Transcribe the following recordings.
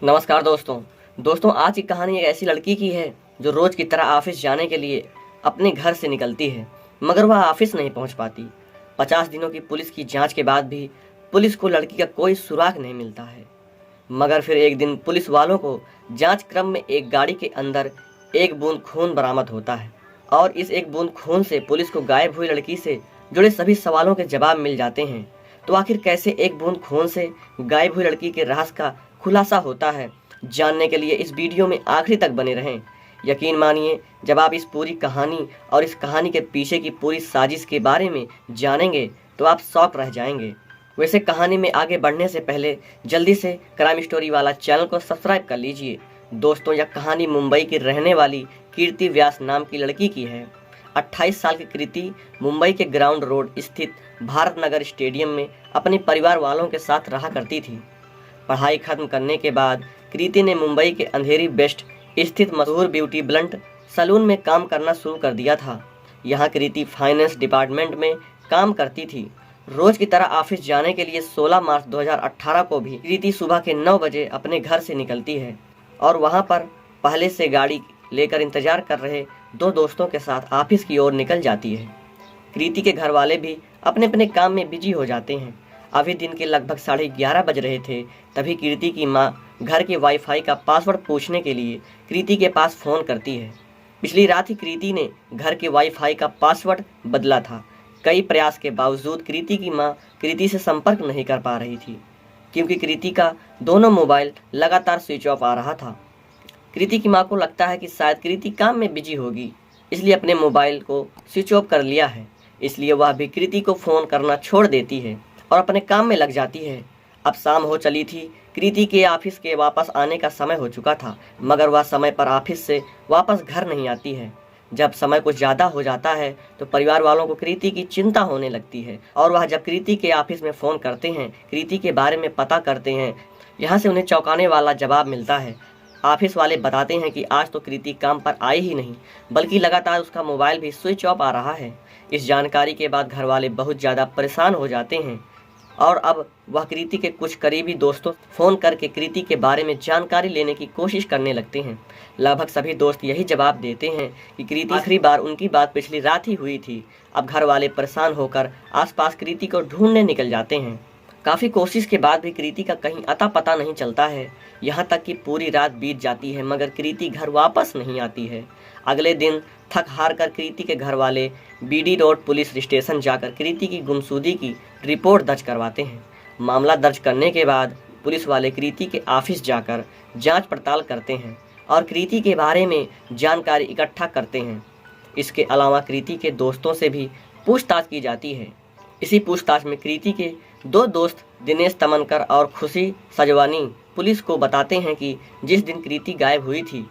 नमस्कार दोस्तों आज की कहानी एक ऐसी लड़की की है जो रोज की तरह ऑफिस जाने के लिए अपने घर से निकलती है, मगर वह ऑफिस नहीं पहुंच पाती। 50 दिनों की पुलिस की जांच के बाद भी पुलिस को लड़की का कोई सुराग नहीं मिलता है। मगर फिर एक दिन पुलिस वालों को जांच क्रम में एक गाड़ी के अंदर एक बूंद खून बरामद होता है और इस एक बूंद खून से पुलिस को गायब हुई लड़की से जुड़े सभी सवालों के जवाब मिल जाते हैं। तो आखिर कैसे एक बूंद खून से गायब हुई लड़की के राज का खुलासा होता है, जानने के लिए इस वीडियो में आखिरी तक बने रहें। यकीन मानिए, जब आप इस पूरी कहानी और इस कहानी के पीछे की पूरी साजिश के बारे में जानेंगे तो आप शॉक रह जाएंगे। वैसे कहानी में आगे बढ़ने से पहले जल्दी से क्राइम स्टोरी वाला चैनल को सब्सक्राइब कर लीजिए। दोस्तों, यह कहानी मुंबई की रहने वाली कीर्ति व्यास नाम की लड़की की है। 28 साल की कृति मुंबई के ग्राउंड रोड स्थित भारत नगर स्टेडियम में अपने परिवार वालों के साथ रहा करती थी। पढ़ाई खत्म करने के बाद कृति ने मुंबई के अंधेरी वेस्ट स्थित मशहूर ब्यूटी ब्लंट सैलून में काम करना शुरू कर दिया था। यहाँ कृति फाइनेंस डिपार्टमेंट में काम करती थी। रोज की तरह ऑफिस जाने के लिए 16 मार्च 2018 को भी कृति सुबह के 9 बजे अपने घर से निकलती है और वहाँ पर पहले से गाड़ी लेकर इंतजार कर रहे दो दोस्तों के साथ ऑफिस की ओर निकल जाती है। कृति के घर वाले भी अपने अपने काम में बिजी हो जाते हैं। अभी दिन के लगभग 11:30 बज रहे थे, तभी कृति की माँ घर के वाईफाई का पासवर्ड पूछने के लिए कृति के पास फ़ोन करती है। पिछली रात ही कृति ने घर के वाईफाई का पासवर्ड बदला था। कई प्रयास के बावजूद कृति की माँ कृति से संपर्क नहीं कर पा रही थी, क्योंकि कृति का दोनों मोबाइल लगातार स्विच ऑफ आ रहा था। कृति की माँ को लगता है कि शायद कृति काम में बिजी होगी, इसलिए अपने मोबाइल को स्विच ऑफ कर लिया है। इसलिए वह भी कृति को फ़ोन करना छोड़ देती है और अपने काम में लग जाती है। अब शाम हो चली थी। कृति के ऑफिस के वापस आने का समय हो चुका था, मगर वह समय पर ऑफिस से वापस घर नहीं आती है। जब समय कुछ ज़्यादा हो जाता है तो परिवार वालों को कृति की चिंता होने लगती है और वह जब कृति के ऑफिस में फ़ोन करते हैं, कृति के बारे में पता करते हैं, यहाँ से उन्हें चौंकाने वाला जवाब मिलता है। ऑफिस वाले बताते हैं कि आज तो कृति काम पर आई ही नहीं, बल्कि लगातार उसका मोबाइल भी स्विच ऑफ आ रहा है। इस जानकारी के बाद घर वाले बहुत ज़्यादा परेशान हो जाते हैं और अब वह कृति के कुछ करीबी दोस्तों फ़ोन करके कृति के बारे में जानकारी लेने की कोशिश करने लगते हैं। लगभग सभी दोस्त यही जवाब देते हैं कि कृति आखिरी बार उनकी बात पिछली रात ही हुई थी। अब घर वाले परेशान होकर आसपास कृति को ढूंढने निकल जाते हैं। काफ़ी कोशिश के बाद भी कृति का कहीं अता पता नहीं चलता है। यहाँ तक कि पूरी रात बीत जाती है, मगर कृति घर वापस नहीं आती है। अगले दिन थक हार कर कृति के घर वाले बीडी रोड पुलिस स्टेशन जाकर कृति की गुमशुदगी की रिपोर्ट दर्ज करवाते हैं। मामला दर्ज करने के बाद पुलिस वाले कृति के ऑफिस जाकर जांच पड़ताल करते हैं और कृति के बारे में जानकारी इकट्ठा करते हैं। इसके अलावा कृति के दोस्तों से भी पूछताछ की जाती है। इसी पूछताछ में कृति के दो दोस्त दिनेश तमनकर और खुशी सजवानी पुलिस को बताते हैं कि जिस दिन कृति गायब हुई थी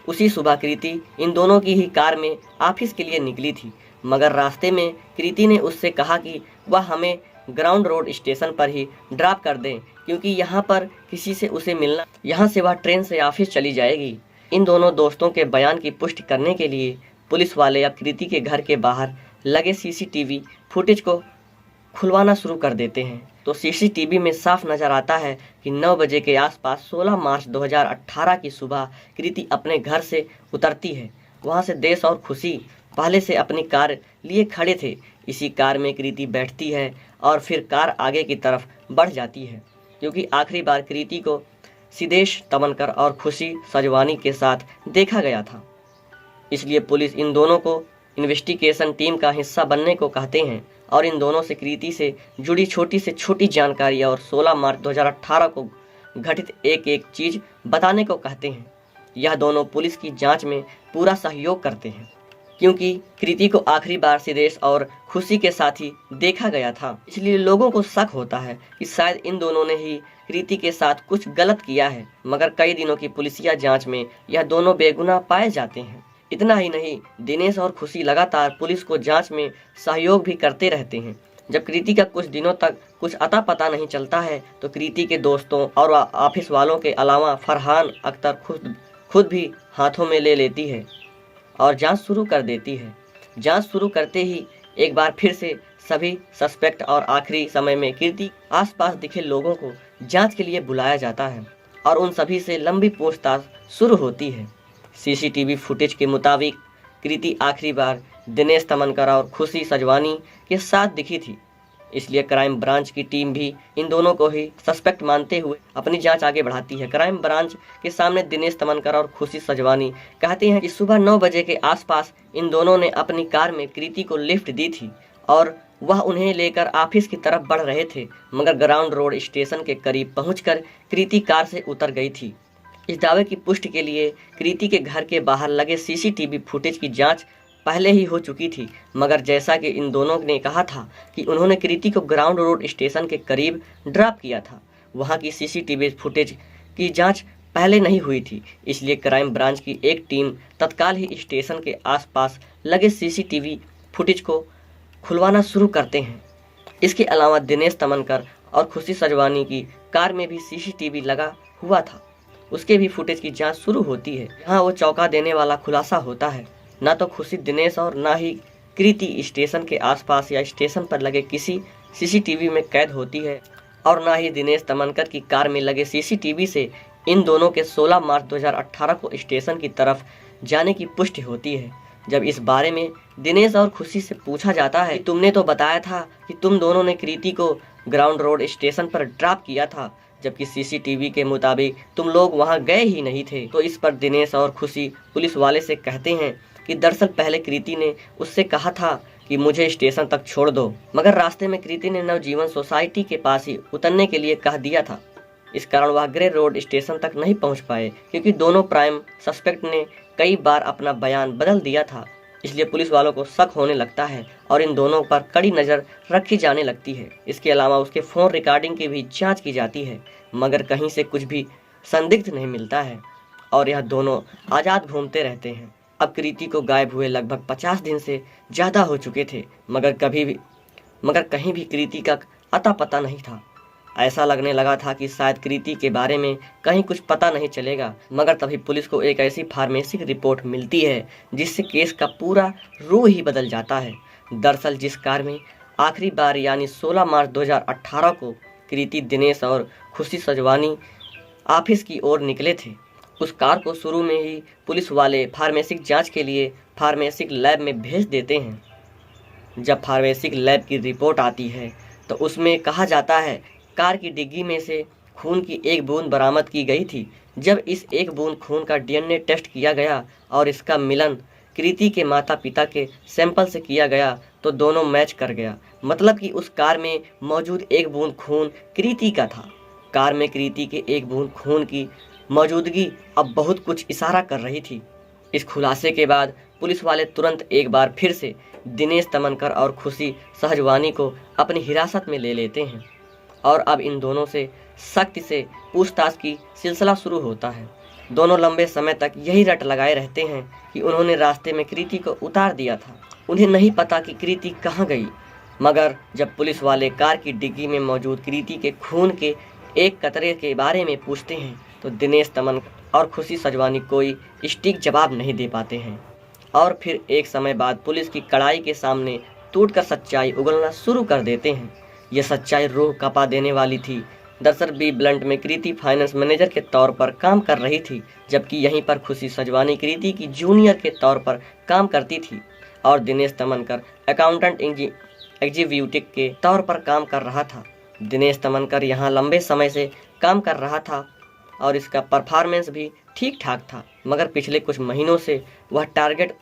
उसी सुबह कृति इन दोनों की ही कार में ऑफिस के लिए निकली थी, मगर रास्ते में कृति ने उससे कहा कि वह हमें ग्राउंड रोड स्टेशन पर ही ड्रॉप कर दें, क्योंकि यहाँ पर किसी से उसे मिलना, यहाँ से वह ट्रेन से ऑफिस चली जाएगी। इन दोनों दोस्तों के बयान की पुष्टि करने के लिए पुलिस वाले अब कृति के घर के बाहर लगे सीसीटीवी फुटेज को खुलवाना शुरू कर देते हैं। तो सीसीटीवी में साफ नजर आता है कि 9 बजे के आसपास 16 मार्च 2018 की सुबह कृति अपने घर से उतरती है। वहां से देश और खुशी पहले से अपनी कार लिए खड़े थे। इसी कार में कृति बैठती है और फिर कार आगे की तरफ बढ़ जाती है, क्योंकि आखिरी बार कृति को सिद्धेश तमनकर और खुशी सजवानी के साथ देखा गया था। इसलिए पुलिस इन दोनों को इन्वेस्टिगेशन टीम का हिस्सा बनने को कहते हैं और इन दोनों से कृति से जुड़ी छोटी से छोटी जानकारी और 16 मार्च 2018 को घटित एक एक चीज़ बताने को कहते हैं। यह दोनों पुलिस की जांच में पूरा सहयोग करते हैं, क्योंकि कृति को आखिरी बार सिद्धेश और खुशी के साथ ही देखा गया था। इसलिए लोगों को शक होता है कि शायद इन दोनों ने ही कृति के साथ कुछ गलत किया है, मगर कई दिनों की पुलिसिया जांच में यह दोनों बेगुनाह पाए जाते हैं। इतना ही नहीं, दिनेश और खुशी लगातार पुलिस को जांच में सहयोग भी करते रहते हैं। जब कृति का कुछ दिनों तक कुछ अता पता नहीं चलता है तो कृति के दोस्तों और ऑफिस वालों के अलावा फरहान अख्तर खुद भी हाथों में ले लेती है और जांच शुरू कर देती है। जांच शुरू करते ही एक बार फिर से सभी सस्पेक्ट और आखिरी समय में कृति आसपास दिखे लोगों को जांच के लिए बुलाया जाता है। और उन सभी से लंबी पूछताछ शुरू होती है। सीसीटीवी फुटेज के मुताबिक कृति आखिरी बार दिनेश तमनकर और खुशी सजवानी के साथ दिखी थी, इसलिए क्राइम ब्रांच की टीम भी इन दोनों को ही सस्पेक्ट मानते हुए अपनी जांच आगे बढ़ाती है। क्राइम ब्रांच के सामने दिनेश तमनकर और खुशी सजवानी कहते हैं कि सुबह 9 बजे के आसपास इन दोनों ने अपनी कार में कृति को लिफ्ट दी थी और वह उन्हें लेकर ऑफिस की तरफ बढ़ रहे थे, मगर ग्राउंड रोड स्टेशन के करीब पहुंचकर कृति कार से उतर गई थी। इस दावे की पुष्टि के लिए कृति के घर के बाहर लगे सीसीटीवी फुटेज की जांच पहले ही हो चुकी थी, मगर जैसा कि इन दोनों ने कहा था कि उन्होंने कृति को ग्राउंड रोड स्टेशन के करीब ड्रॉप किया था, वहां की सीसीटीवी फुटेज की जांच पहले नहीं हुई थी। इसलिए क्राइम ब्रांच की एक टीम तत्काल ही स्टेशन के आसपास लगे सीसीटीवी फुटेज को खुलवाना शुरू करते हैं। इसके अलावा दिनेश तमनकर और खुशी सजवानी की कार में भी सीसीटीवी लगा हुआ था, उसके भी फुटेज की जांच शुरू होती है। यहाँ वो चौंका देने वाला खुलासा होता है, ना तो खुशी दिनेश और ना ही कृति स्टेशन के आसपास या स्टेशन पर लगे किसी सीसीटीवी में कैद होती है और ना ही दिनेश तमनकर की कार में लगे सीसीटीवी से इन दोनों के 16 मार्च 2018 को स्टेशन की तरफ जाने की पुष्टि होती है। जब इस बारे में दिनेश और खुशी से पूछा जाता है कि तुमने तो बताया था कि तुम दोनों ने कृति को ग्राउंड रोड स्टेशन पर ड्रॉप किया था, जबकि सीसीटीवी के मुताबिक तुम लोग वहां गए ही नहीं थे, तो इस पर दिनेश और खुशी पुलिस वाले से कहते हैं कि दरअसल पहले कृति ने उससे कहा था कि मुझे स्टेशन तक छोड़ दो, मगर रास्ते में कृति ने नवजीवन सोसाइटी के पास ही उतरने के लिए कह दिया था। इस कारण वह ग्रे रोड स्टेशन तक नहीं पहुंच पाए, क्योंकि दोनों प्राइम सस्पेक्ट ने कई बार अपना बयान बदल दिया था। इसलिए पुलिस वालों को शक होने लगता है और इन दोनों पर कड़ी नज़र रखी जाने लगती है। इसके अलावा उसके फ़ोन रिकॉर्डिंग की भी जांच की जाती है, मगर कहीं से कुछ भी संदिग्ध नहीं मिलता है और यह दोनों आज़ाद घूमते रहते हैं। अब कृति को गायब हुए लगभग 50 दिन से ज़्यादा हो चुके थे, मगर कहीं भी कृति का अता पता नहीं था। ऐसा लगने लगा था कि शायद कृति के बारे में कहीं कुछ पता नहीं चलेगा, मगर तभी पुलिस को एक ऐसी फार्मेसिक रिपोर्ट मिलती है जिससे केस का पूरा रूह ही बदल जाता है। दरअसल जिस कार में आखिरी बार यानी 16 मार्च 2018 को कृति, दिनेश और खुशी सजवानी ऑफिस की ओर निकले थे, उस कार को शुरू में ही पुलिस वाले फार्मेसिक जांच के लिए फार्मेसिक लैब में भेज देते हैं। जब फार्मेसिक लैब की रिपोर्ट आती है तो उसमें कहा जाता है कार की डिग्गी में से खून की एक बूंद बरामद की गई थी। जब इस एक बूंद खून का डीएनए टेस्ट किया गया और इसका मिलन कृति के माता पिता के सैंपल से किया गया तो दोनों मैच कर गया, मतलब कि उस कार में मौजूद एक बूंद खून कृति का था। कार में कृति के एक बूंद खून की मौजूदगी अब बहुत कुछ इशारा कर रही थी। इस खुलासे के बाद पुलिस वाले तुरंत एक बार फिर से दिनेश तमनकर और खुशी सहजवानी को अपनी हिरासत में ले लेते हैं और अब इन दोनों से सख्ती से पूछताछ की सिलसिला शुरू होता है। दोनों लंबे समय तक यही रट लगाए रहते हैं कि उन्होंने रास्ते में कृति को उतार दिया था। उन्हें नहीं पता कि कृति कहाँ गई, मगर जब पुलिस वाले कार की डिग्गी में मौजूद कृति के खून के एक कतरे के बारे में पूछते हैं तो दिनेश तमनकर और खुशी सजवानी कोई सटीक जवाब नहीं दे पाते हैं और फिर एक समय बाद पुलिस की कड़ाई के सामने टूटकर सच्चाई उगलना शुरू कर देते हैं। यह सच्चाई रूह कपा देने वाली थी। दरअसल बी ब्लंट में कृति फाइनेंस मैनेजर के तौर पर काम कर रही थी, जबकि यहीं पर खुशी सजवानी कृति की जूनियर के तौर पर काम करती थी और दिनेश तमनकर अकाउंटेंट एग्जीक्यूटिव के तौर पर काम कर रहा था। दिनेश तमनकर यहाँ लंबे समय से काम कर रहा था और इसका परफॉर्मेंस भी ठीक ठाक था, मगर पिछले कुछ महीनों से वह टारगेट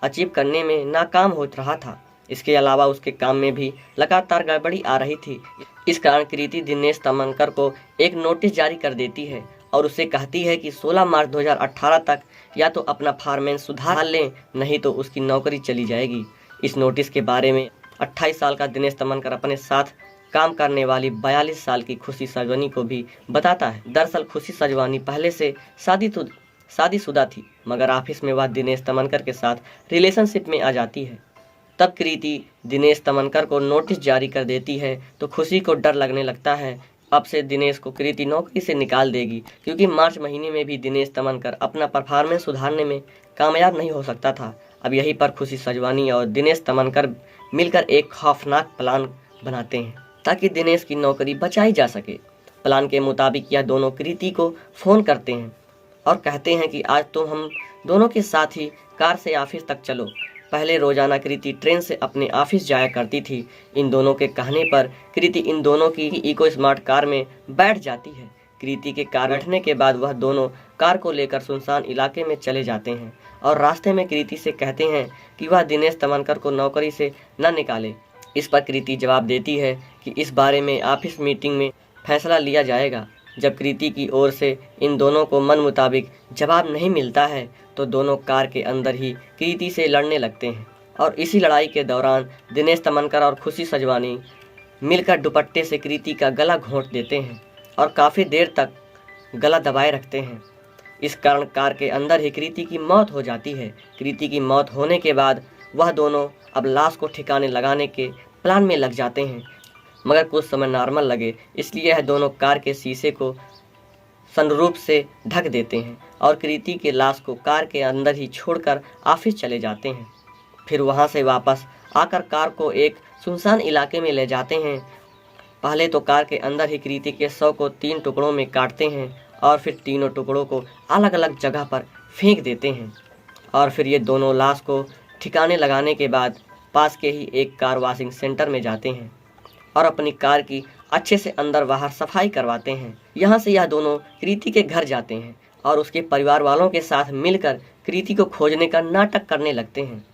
अचीव करने में नाकाम हो रहा था। इसके अलावा उसके काम में भी लगातार गड़बड़ी आ रही थी। इस कारण कृति दिनेश तमनकर को एक नोटिस जारी कर देती है और उसे कहती है कि 16 मार्च 2018 तक या तो अपना परफॉर्मेंस सुधार लें, नहीं तो उसकी नौकरी चली जाएगी। इस नोटिस के बारे में 28 साल का दिनेश तमनकर अपने साथ काम करने वाली 42 साल की खुशी सजवानी को भी बताता है। दरअसल खुशी सजवानी पहले से शादीशुदा थी, मगर ऑफिस में वह दिनेश तमनकर के साथ रिलेशनशिप में आ जाती है। तब कृति दिनेश तमनकर को नोटिस जारी कर देती है तो खुशी को डर लगने लगता है अब से दिनेश को कृति नौकरी से निकाल देगी, क्योंकि मार्च महीने में भी दिनेश तमनकर अपना परफॉर्मेंस सुधारने में कामयाब नहीं हो सकता था। अब यहीं पर खुशी सजवानी और दिनेश तमनकर मिलकर एक खौफनाक प्लान बनाते हैं ताकि दिनेश की नौकरी बचाई जा सके। प्लान के मुताबिक यह दोनों कृति को फ़ोन करते हैं और कहते हैं कि आज तुम हम दोनों के साथ ही कार से ऑफिस तक चलो। पहले रोजाना कृति ट्रेन से अपने ऑफिस जाया करती थी। इन दोनों के कहने पर कृति इन दोनों की इको स्मार्ट कार में बैठ जाती है। कृति के कार बैठने के बाद वह दोनों कार को लेकर सुनसान इलाके में चले जाते हैं और रास्ते में कृति से कहते हैं कि वह दिनेश तमनकर को नौकरी से न निकाले। इस पर कृति जवाब देती है कि इस बारे में ऑफिस मीटिंग में फैसला लिया जाएगा। जब कृति की ओर से इन दोनों को मन मुताबिक जवाब नहीं मिलता है तो दोनों कार के अंदर ही कृति से लड़ने लगते हैं और इसी लड़ाई के दौरान दिनेश तमनकर और खुशी सजवानी मिलकर दुपट्टे से कृति का गला घोंट देते हैं और काफ़ी देर तक गला दबाए रखते हैं। इस कारण कार के अंदर ही कृति की मौत हो जाती है। कृति की मौत होने के बाद वह दोनों अब लाश को ठिकाने लगाने के प्लान में लग जाते हैं, मगर कुछ समय नॉर्मल लगे इसलिए यह दोनों कार के शीशे को सनरूफ से ढक देते हैं और कृति के लाश को कार के अंदर ही छोड़कर ऑफिस चले जाते हैं। फिर वहां से वापस आकर कार को एक सुनसान इलाके में ले जाते हैं। पहले तो कार के अंदर ही कृति के शव को 3 टुकड़ों में काटते हैं और फिर तीनों टुकड़ों को अलग अलग जगह पर फेंक देते हैं और फिर ये दोनों लाश को ठिकाने लगाने के बाद पास के ही एक कार वॉशिंग सेंटर में जाते हैं और अपनी कार की अच्छे से अंदर बाहर सफाई करवाते हैं। यहाँ से यह दोनों कृति के घर जाते हैं और उसके परिवार वालों के साथ मिलकर कृति को खोजने का नाटक करने लगते हैं।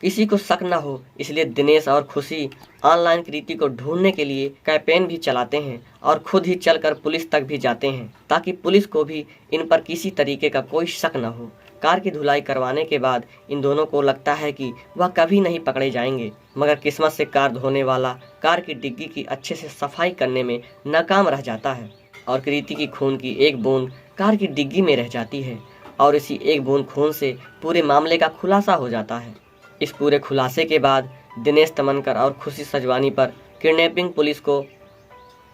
किसी को शक न हो इसलिए दिनेश और खुशी ऑनलाइन कृति को ढूंढने के लिए कैंपेन भी चलाते हैं और खुद ही चलकर पुलिस तक भी जाते हैं ताकि पुलिस को भी इन पर किसी तरीके का कोई शक न हो। कार की धुलाई करवाने के बाद इन दोनों को लगता है कि वह कभी नहीं पकड़े जाएंगे, मगर किस्मत से कार धोने वाला कार की डिग्गी की अच्छे से सफाई करने में नाकाम रह जाता है और कृति की खून की एक बूंद कार की डिग्गी में रह जाती है और इसी एक बूंद खून से पूरे मामले का खुलासा हो जाता है। इस पूरे खुलासे के बाद दिनेश तमनकर और खुशी सजवानी पर किडनैपिंग, पुलिस को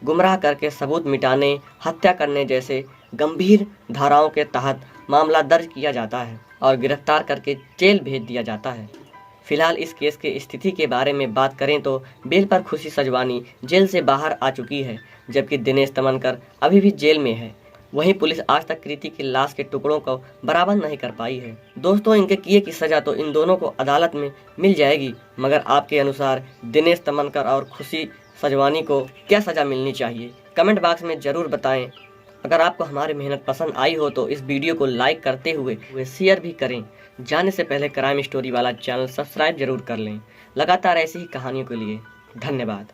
गुमराह करके सबूत मिटाने, हत्या करने जैसे गंभीर धाराओं के तहत मामला दर्ज किया जाता है और गिरफ्तार करके जेल भेज दिया जाता है। फिलहाल इस केस के स्थिति के बारे में बात करें तो बेल पर खुशी सजवानी जेल से बाहर आ चुकी है, जबकि दिनेश तमनकर अभी भी जेल में है। वहीं पुलिस आज तक कृति की लाश के टुकड़ों को बरामद नहीं कर पाई है। दोस्तों, इनके किए की सजा तो इन दोनों को अदालत में मिल जाएगी, मगर आपके अनुसार दिनेश तमनकर और खुशी सजवानी को क्या सजा मिलनी चाहिए? कमेंट बॉक्स में ज़रूर बताएं। अगर आपको हमारी मेहनत पसंद आई हो तो इस वीडियो को लाइक करते हुए शेयर भी करें। जाने से पहले क्राइम स्टोरी वाला चैनल सब्सक्राइब जरूर कर लें। लगातार ऐसी ही कहानियों के लिए धन्यवाद।